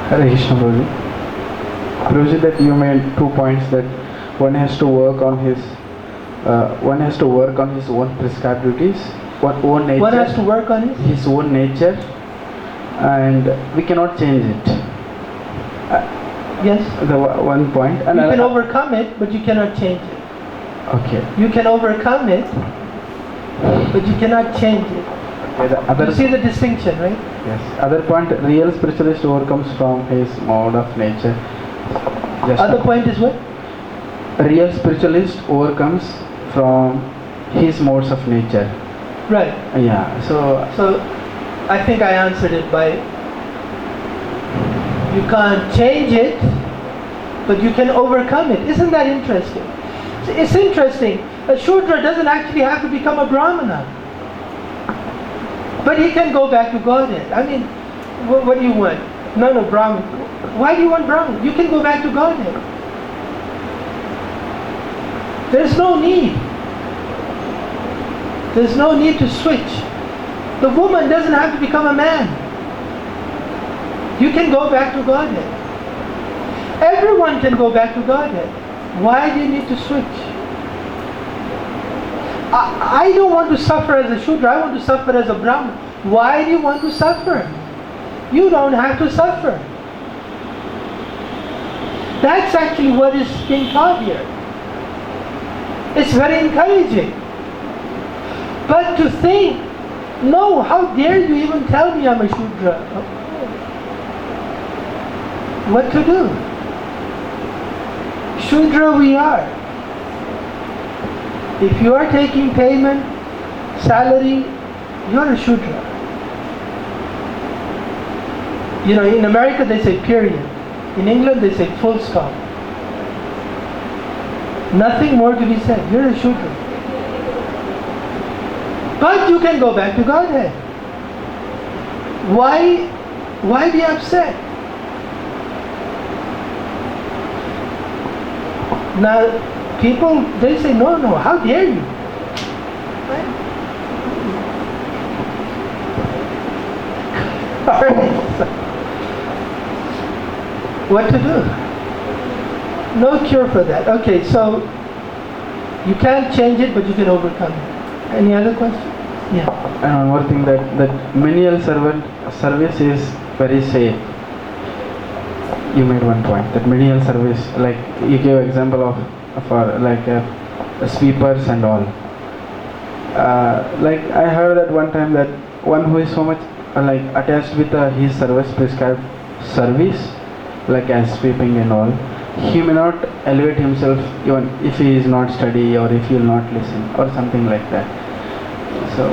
Hare Krishna Prabhuji. Prabhuji, that you made 2 points, that one has to work on his own prescribed duties, own nature. One has to work on his own nature, and we cannot change it. Yes. The one point. And you can overcome it, but you cannot change it. Okay. You can overcome it, but you cannot change it. Okay, the other, you see the distinction, right? Yes. Other point, real spiritualist overcomes from his mode of nature. Other point is what? Real spiritualist overcomes from his modes of nature. Right. Yeah. So I think I answered it by, you can't change it, but you can overcome it. Isn't that interesting? It's interesting. A Shudra doesn't actually have to become a Brahmana, but he can go back to Godhead. I mean, what do you want? No, Brahman. Why do you want Brahman? You can go back to Godhead. There's no need. There's no need to switch. The woman doesn't have to become a man. You can go back to Godhead. Everyone can go back to Godhead. Why do you need to switch? I don't want to suffer as a Shudra. I want to suffer as a Brahman. Why do you want to suffer? You don't have to suffer. That's actually what is being taught here. It's very encouraging. But to think, no, how dare you even tell me I'm a Shudra? What to do? Shudra we are. If you are taking payment, salary, you're a Shudra. You know, in America they say period. In England they say full stop. Nothing more to be said. You're a Shudra. But you can go back to Godhead. Why be upset? Now, people, they say, no, how dare you? Right? All right. What to do? No cure for that. Okay, so you can't change it, but you can overcome it. Any other question? Yeah. And one more thing, that menial service is very safe. You made one point, that menial service, like you gave example of sweepers and all. Like I heard that one time, that one who is so much attached with his prescribed service, like as sweeping and all, he may not elevate himself even if he is not study, or if he will not listen, or something like that. So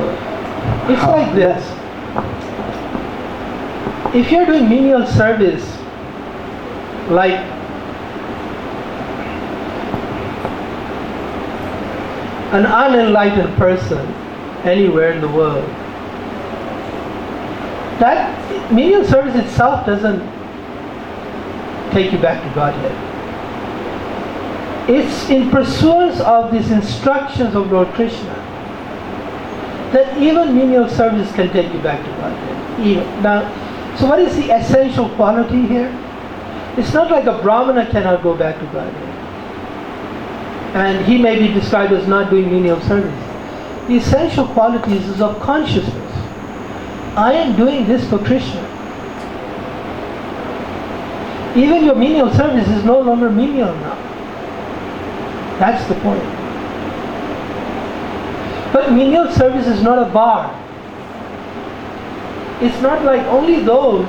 it's like this. If you're doing menial service, like an unenlightened person anywhere in the world, that menial service itself doesn't take you back to Godhead. It's in pursuance of these instructions of Lord Krishna that even menial service can take you back to Godhead. Now, so what is the essential quality here? It's not like a Brahmana cannot go back to Godhead. And he may be described as not doing menial service. The essential qualities is of consciousness. I am doing this for Krishna. Even your menial service is no longer menial now. That's the point. But menial service is not a bar. It's not like only those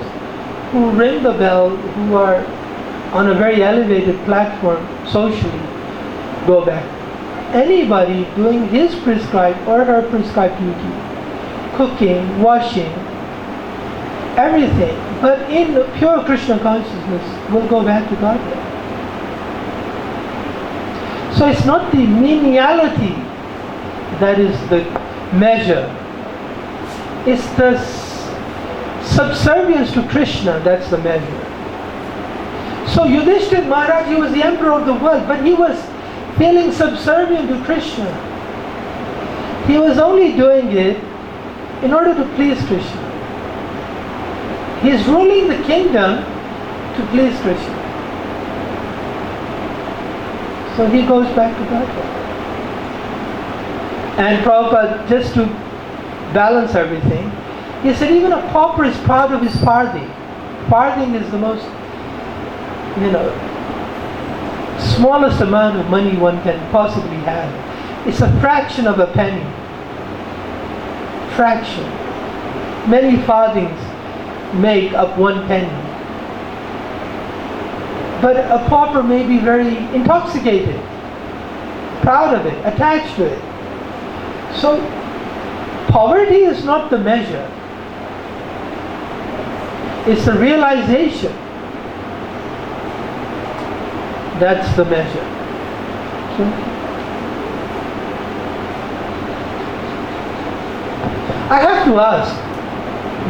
who ring the bell, who are on a very elevated platform socially, go back. Anybody doing his prescribed or her prescribed duty, cooking, washing, everything, but in the pure Krishna consciousness, will go back to Godhead. So it's not the meniality that is the measure. It's the subservience to Krishna that's the measure. So Yudhishthira Maharaj, he was the emperor of the world, but he was feeling subservient to Krishna. He was only doing it in order to please Krishna. He's ruling the kingdom to please Krishna. So he goes back to Godhead. And Prabhupada, just to balance everything, he said even a pauper is proud of his farthing. Farthing is the most, smallest amount of money one can possibly have. It's a fraction of a penny. Fraction. Many farthings make up 1 penny. But a pauper may be very intoxicated, proud of it, attached to it. So, poverty is not the measure. It's the realization. That's the measure. So, I have to ask,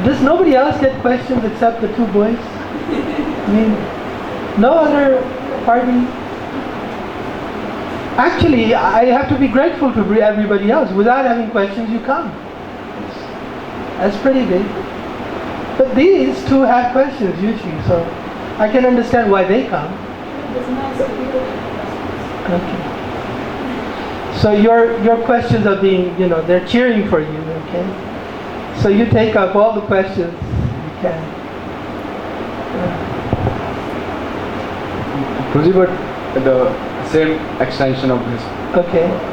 does nobody else get questions except the 2 boys? I mean, no other party? Actually, I have to be grateful to everybody else. Without having questions, you come. That's pretty big. But these 2 have questions usually, so I can understand why they come. Okay. So your questions are being, they're cheering for you, okay? So you take up all the questions you can. Prabhuji, but the same extension of this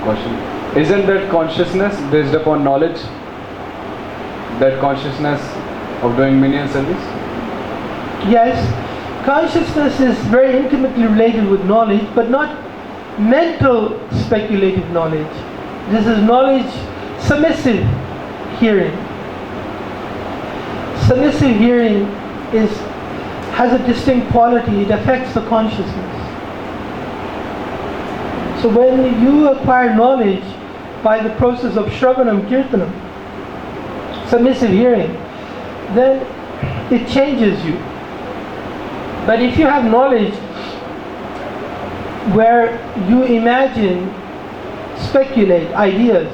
question. Isn't that consciousness based upon knowledge? That consciousness of doing menial service? Yes, consciousness is very intimately related with knowledge, but not mental speculative knowledge. This is knowledge, submissive hearing. Submissive hearing has a distinct quality. It affects the consciousness. So when you acquire knowledge by the process of Shravanam Kirtanam, submissive hearing, then it changes you. But if you have knowledge where you imagine, speculate ideas,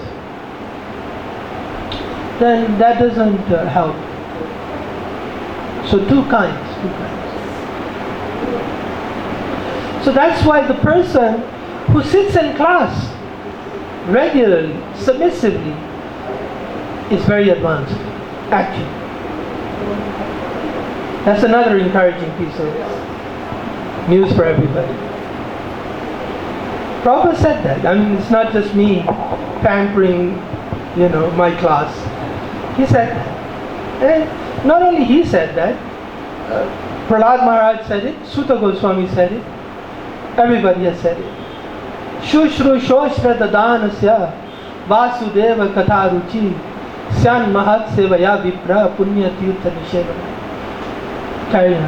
then that doesn't help. So two kinds. So that's why the person who sits in class regularly, submissively, is very advanced, actually. That's another encouraging piece of news for everybody. Prabhupada said that. I mean, it's not just me pampering, my class. He said that. And not only he said that, Prahlad Maharaj said it, Sutta Goswami said it, everybody has said it. Shushru shoshra dadanasya vasudeva katha ruchi syan mahat sevaya vipra punya tirtha nishevana. Carry on.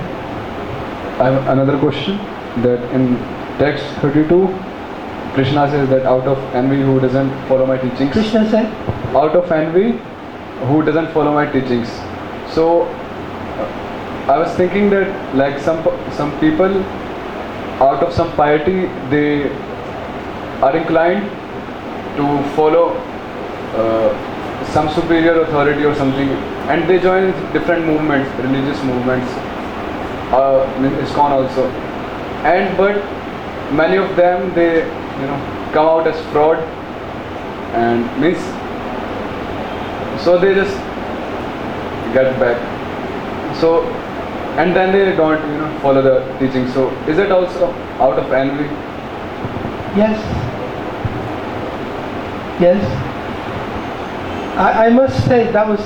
I have another question, that in text 32, Krishna says that out of envy who doesn't follow my teachings. Krishna said? Out of envy who doesn't follow my teachings. So I was thinking that like some people out of some piety, they are inclined to follow some superior authority or something, and they join different movements, religious movements, ISKCON also, but many of them, they come out as fraud, and so they just get back. So and then they don't follow the teaching. So is it also out of envy? Yes. I must say that was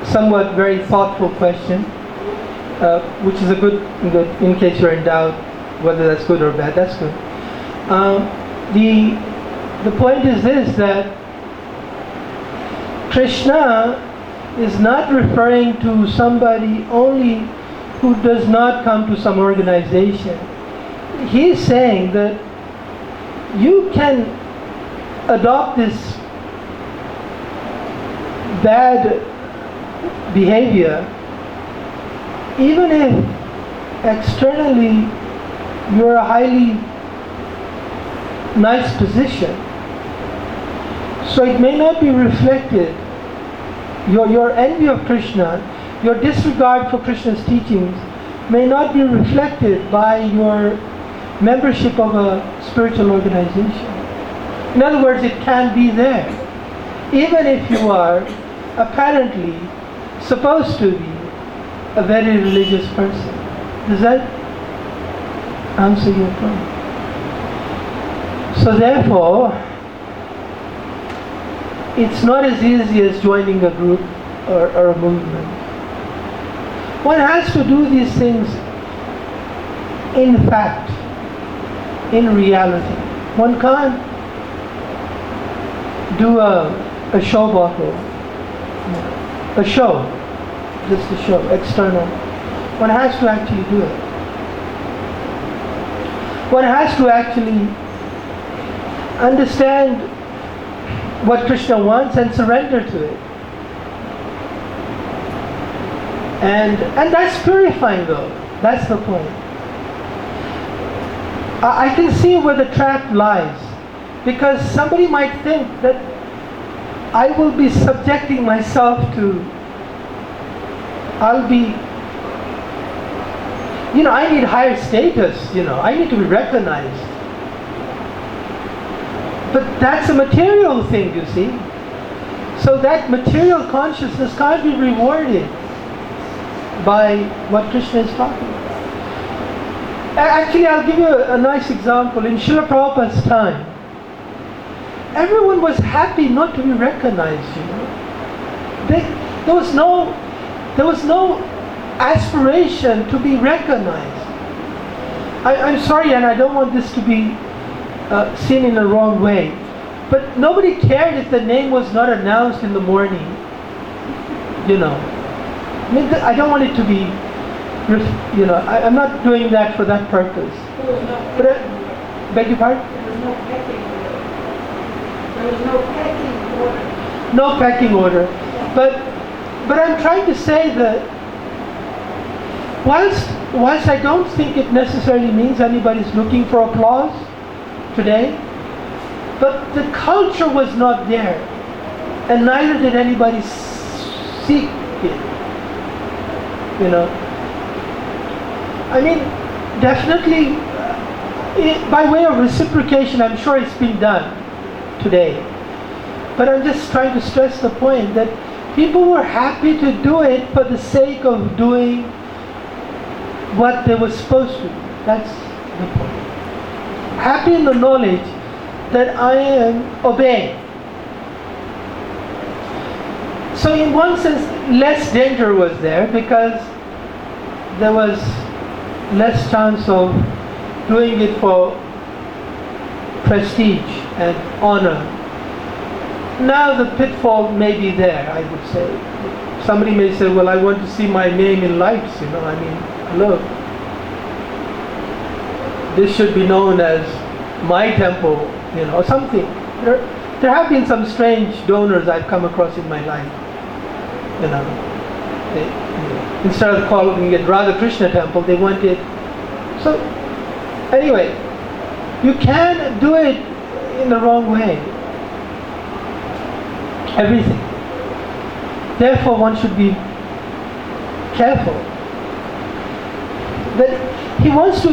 somewhat very thoughtful question, which is a good, in case you're in doubt whether that's good or bad, that's good. The point is this, that Krishna is not referring to somebody only who does not come to some organization. He is saying that you can adopt this bad behavior even if externally you're a highly nice position. So it may not be reflected. Your envy of Krishna, your disregard for Krishna's teachings may not be reflected by your membership of a spiritual organization. In other words, it can be there, even if you are apparently supposed to be a very religious person. Does that answer your point? So therefore, it's not as easy as joining a group or a movement. One has to do these things in fact, in reality. One can't do a show bottle, a show, just a show, external. One has to actually do it. One has to actually understand what Krishna wants and surrender to it. And that's purifying though. That's the point. I can see where the trap lies. Because somebody might think that I will be subjecting myself to, I need higher status, I need to be recognized. But that's a material thing, you see. So that material consciousness can't be rewarded by what Krishna is talking about. Actually, I'll give you a nice example. In Srila Prabhupada's time, everyone was happy not to be recognized, There was no aspiration to be recognized. I'm sorry, and I don't want this to be seen in the wrong way, but nobody cared if the name was not announced in the morning. I don't want it to be, I'm not doing that for that purpose. But beg your pardon? There was no pecking order. No pecking order. But I'm trying to say that whilst I don't think it necessarily means anybody's looking for applause today, but the culture was not there, and neither did anybody seek it. I mean, definitely, by way of reciprocation, I'm sure it's been done today. But I'm just trying to stress the point that people were happy to do it for the sake of doing what they were supposed to do. That's the point. Happy in the knowledge that I am obeying. So in one sense, less danger was there because there was less chance of doing it for prestige and honor. Now the pitfall may be there, I would say. Somebody may say, well, I want to see my name in lights, look. This should be known as my temple, or something. There have been some strange donors I've come across in my life. Instead of calling it Radha Krishna temple, they wanted. So, anyway, you can do it in the wrong way. Everything. Therefore, one should be careful. That he wants to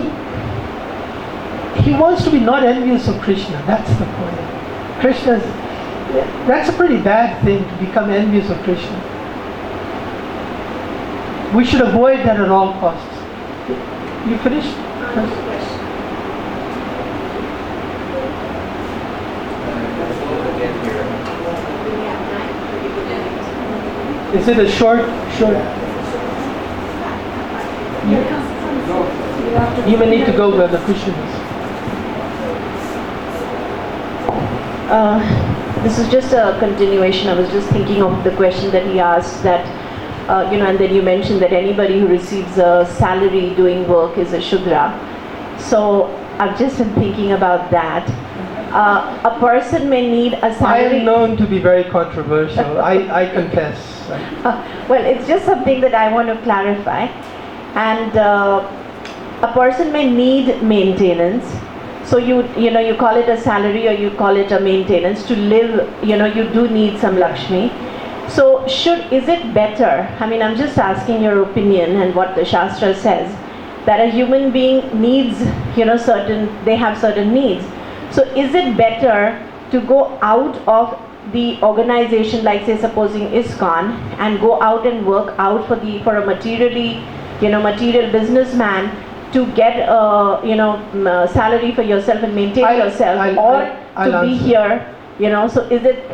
be not envious of Krishna. That's the point. That's a pretty bad thing to become envious of Krishna. We should avoid that at all costs. You finished? Is it a short? You may need to go where the cushion is. This is just a continuation. I was just thinking of the question that he asked that, and then you mentioned that anybody who receives a salary doing work is a Shudra. So I've just been thinking about that. A person may need a I salary. am known to be very controversial. I confess. Well, it's just something that I want to clarify. And a person may need maintenance. So you call it a salary or you call it a maintenance. To live, you do need some Lakshmi. So is it better, I mean, I'm just asking your opinion and what the Shastra says, that a human being needs, they have certain needs. So is it better to go out of the organization, like say supposing ISKCON, and go out and work out for a material businessman to get a salary for yourself and maintain yourself, or to be here, so is it,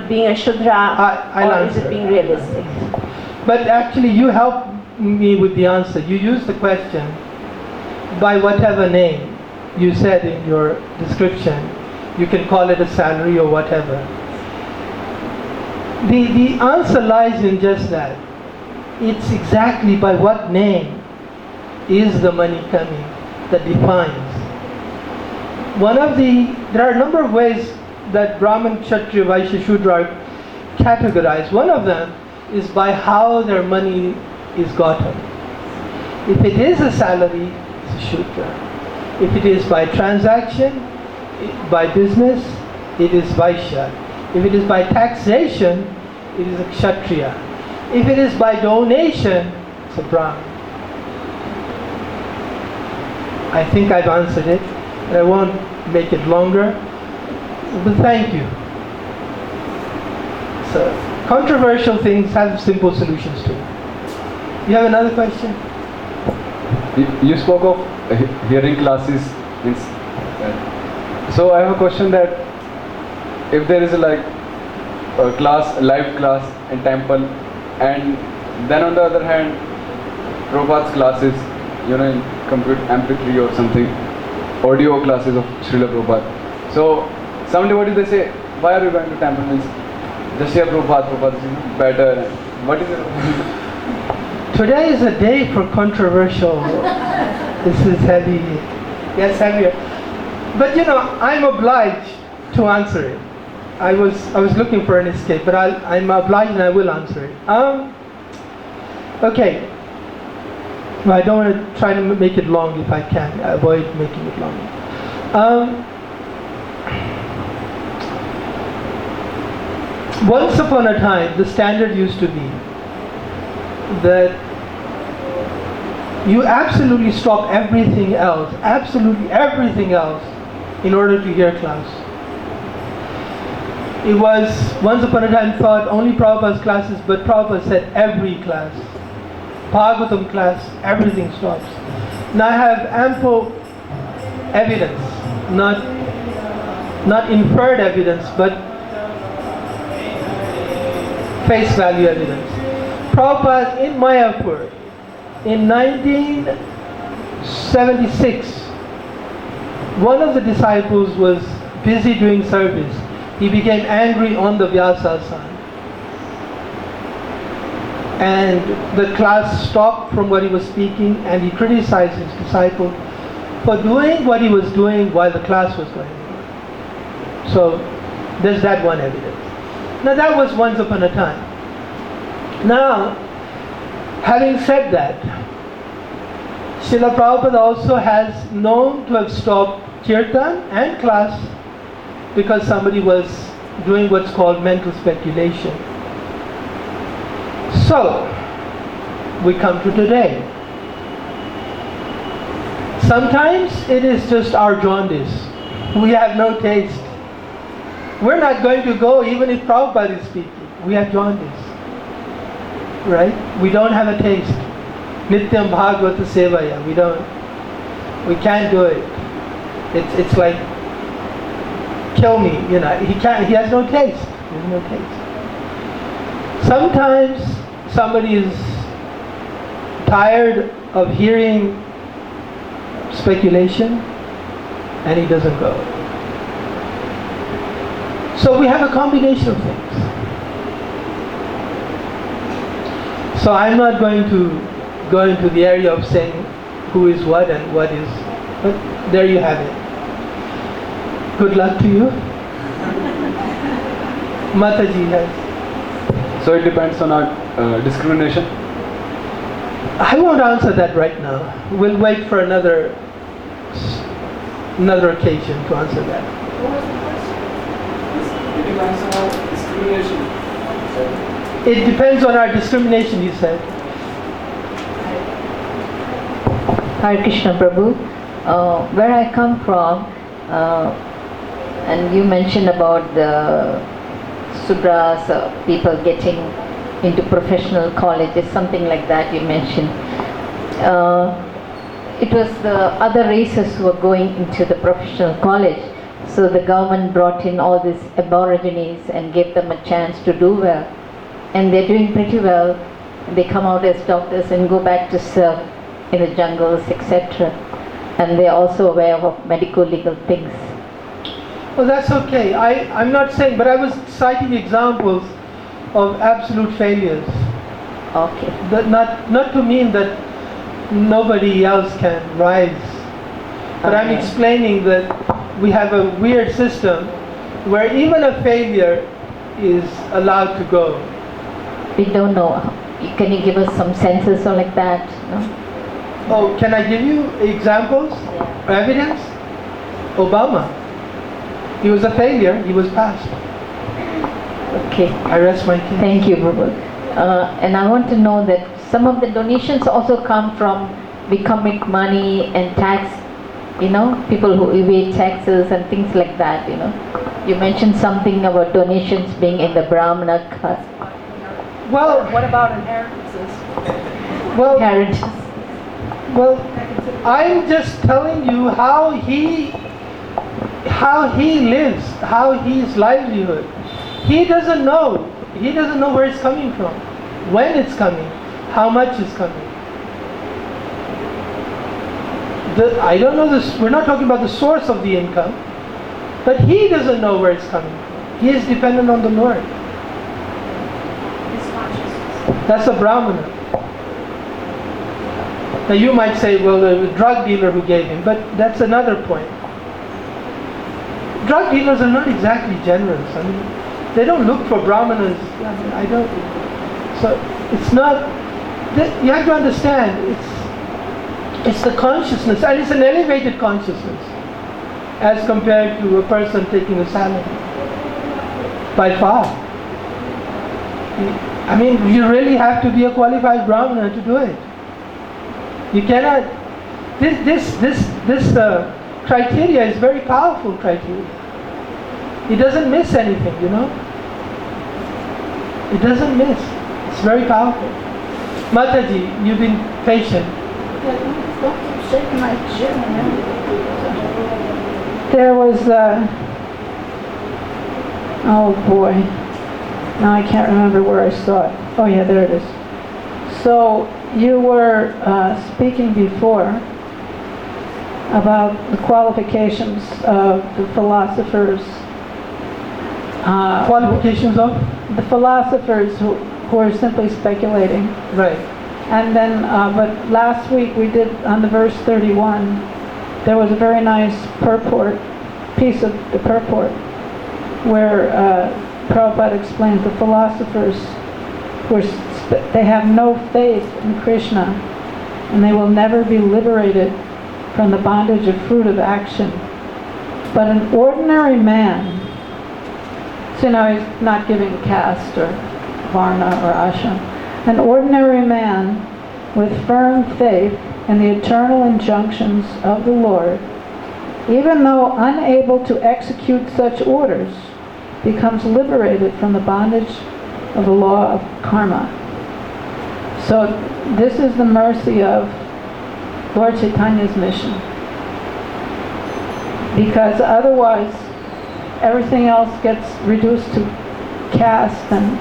being a Shudra, or is it being realistic? But actually you helped me with the answer. You used the question by whatever name you said in your description. You can call it a salary or whatever. The answer lies in just that. It's exactly by what name is the money coming that defines. There are a number of ways that Brahman, Kshatriya, Vaishya, Shudra are categorized. One of them is by how their money is gotten. If it is a salary, it's a Shudra. If it is by transaction, by business, it is Vaishya. If it is by taxation, it is a Kshatriya. If it is by donation, it's a Brahmin. I think I've answered it, and I won't make it longer, but thank you. So, controversial things have simple solutions too. You have another question? You spoke of hearing classes. So I have a question that if there is a live class in temple, and then on the other hand, Prabhupada's classes, in computer MP3 or something, audio classes of Srila Prabhupada. So some devotees, they say, why are you going to temple? Means just hear Prabhupada is better. What is it? Today is a day for controversial. This is heavy. Yes, heavier. But I'm obliged to answer it. I was looking for an escape, but I'm obliged and I will answer it. Okay. Well, I don't want to try to make it long if I can. Avoid making it long. Once upon a time, the standard used to be that you absolutely stop everything else, in order to hear class. It was once upon a time thought only Prabhupada's classes, but Prabhupada said every class. Bhagavatam class, everything stops. Now I have ample evidence, not inferred evidence, but face value evidence. Prabhupada in Mayapur in 1976, one of the disciples was busy doing service. He became angry on the Vyasa-san. And the class stopped from what he was speaking, and he criticized his disciple for doing what he was doing while the class was going on. So there's that one evidence. Now that was once upon a time. Now, having said that, Srila Prabhupada also has known to have stopped kirtan and class because somebody was doing what's called mental speculation. So, we come to today. Sometimes it is just our jaundice. We have no taste. We're not going to go even if Prabhupada is speaking. We have jaundice. Right? We don't have a taste. Nityam Bhagavata Sevaya. We can't do it. It's like, kill me, he has no taste. He has no taste. Sometimes somebody is tired of hearing speculation and he doesn't go. So we have a combination of things. So I'm not going to go into the area of saying who is what and what is, but there you have it. Good luck to you. Mataji has. So it depends on our discrimination? I won't answer that right now. We'll wait for another occasion to answer that. What was the question? It depends on our discrimination. It depends on our discrimination, he said. Hare Krishna Prabhu. Where I come from, and you mentioned about the Sudras, people getting into professional colleges, something like that you mentioned. It was the other races who were going into the professional college. So the government brought in all these aborigines and gave them a chance to do well. And they're doing pretty well. They come out as doctors and go back to serve in the jungles, etc. And they're also aware of medical legal things. Well, that's okay. I'm not saying, but I was citing examples of absolute failures. Okay. That not to mean that nobody else can rise. But I'm Okay. explaining that we have a weird system where even a failure is allowed to go. We don't know. Can you give us some senses or like that? No? Oh, can I give you examples? Evidence? Obama. He was a failure, he was passed. Okay. I rest my case. Thank you, Prabhu. And I want to know that some of the donations also come from we commit money and tax, people who evade taxes and things like that, You mentioned something about donations being in the Brahmana caste. Well, What about inheritances? well, Parents. well, I'm just telling you how he lives, how his livelihood. He doesn't know. He doesn't know where it's coming from, when it's coming, how much is coming. I don't know this. We're not talking about the source of the income, but he doesn't know where it's coming from. He is dependent on the Lord. His consciousness. That's a Brahmana. Now you might say, well, the drug dealer who gave him, but that's another point. Drug dealers are not exactly generous. I mean, they don't look for Brahmanas. I don't. So it's not. You have to understand. It's the consciousness, and it's an elevated consciousness, as compared to a person taking a salad. By far. I mean, you really have to be a qualified Brahmana to do it. You cannot. This criteria is very powerful criteria. It doesn't miss anything, It doesn't miss. It's very powerful. Mataji, you've been patient. Don't keep shaking my chin. There was, oh boy, now I can't remember where I saw it. Oh yeah, there it is. So you were speaking before about the qualifications of the philosophers. Qualifications of? The philosophers who are simply speculating. Right. And then, but last week we did, on the verse 31, there was a very nice piece of the purport, where Prabhupada explains the philosophers they have no faith in Krishna, and they will never be liberated from the bondage of fruit of action. But an ordinary man, so now he's not giving caste or varna or ashram, an ordinary man with firm faith in the eternal injunctions of the Lord, even though unable to execute such orders, becomes liberated from the bondage of the law of karma. So this is the mercy of Lord Chaitanya's mission. Because otherwise, everything else gets reduced to caste, and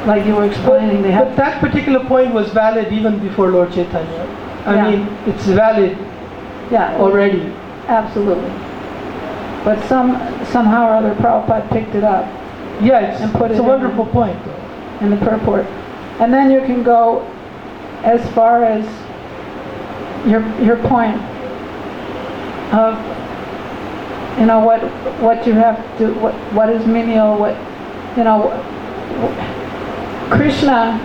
like you were explaining, they But have... that particular point was valid even before Lord Chaitanya. I Yeah. mean, it's valid Yeah, already. absolutely. But somehow or other Prabhupada picked it up Yeah, And put it's it a in. wonderful point. in the purport. And then you can go as far as your point of, what you have to, what is menial, Krishna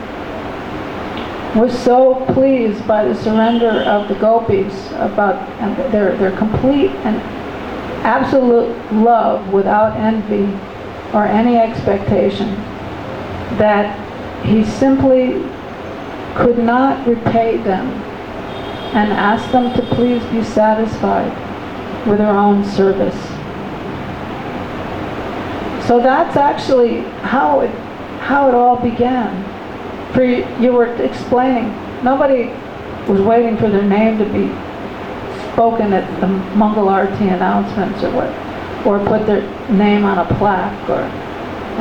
was so pleased by the surrender of the gopis about their complete and absolute love without envy or any expectation, that he simply could not repay them and asked them to please be satisfied with their own service. So that's actually how it all began. For you were explaining, nobody was waiting for their name to be spoken at the Mangal Arati announcements or put their name on a plaque or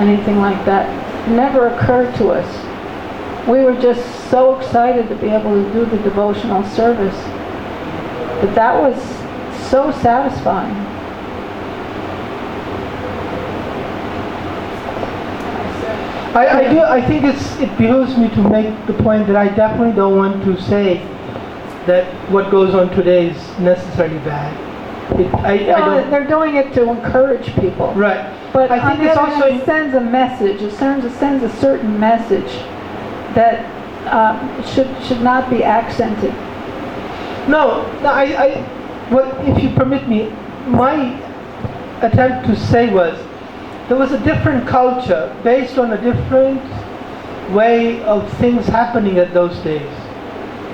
anything like that. It never occurred to us. We were just so excited to be able to do the devotional service. But that was so satisfying. I think it behooves me to make the point that I definitely don't want to say that what goes on today is necessarily bad. They're doing it to encourage people. Right. But I think it's also it sends a message. It sends a certain message that should not be accented. No, if you permit me, my attempt to say was there was a different culture based on a different way of things happening at those days.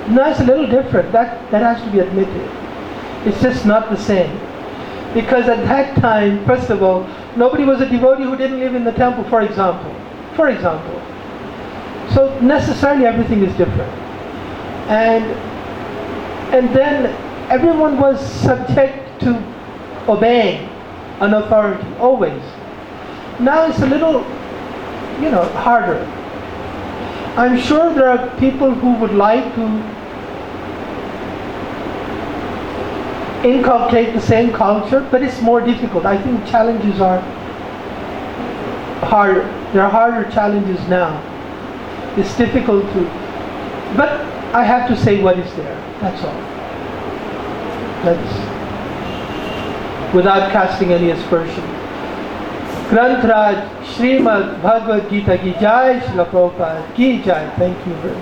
Now it's a little different. That has to be admitted. It's just not the same. Because at that time, first of all, nobody was a devotee who didn't live in the temple, for example. So necessarily everything is different. And then everyone was subject to obeying an authority, always. Now it's a little, harder. I'm sure there are people who would like to inculcate the same culture, but it's more difficult. I think challenges are harder. There are harder challenges now. It's difficult to, but I have to say what is there. That's all. That's without casting any aspersion. Granth Raj Srimad Bhagavad Gita ki Jai, Srila Prabhupada ki Jai. Thank you very much.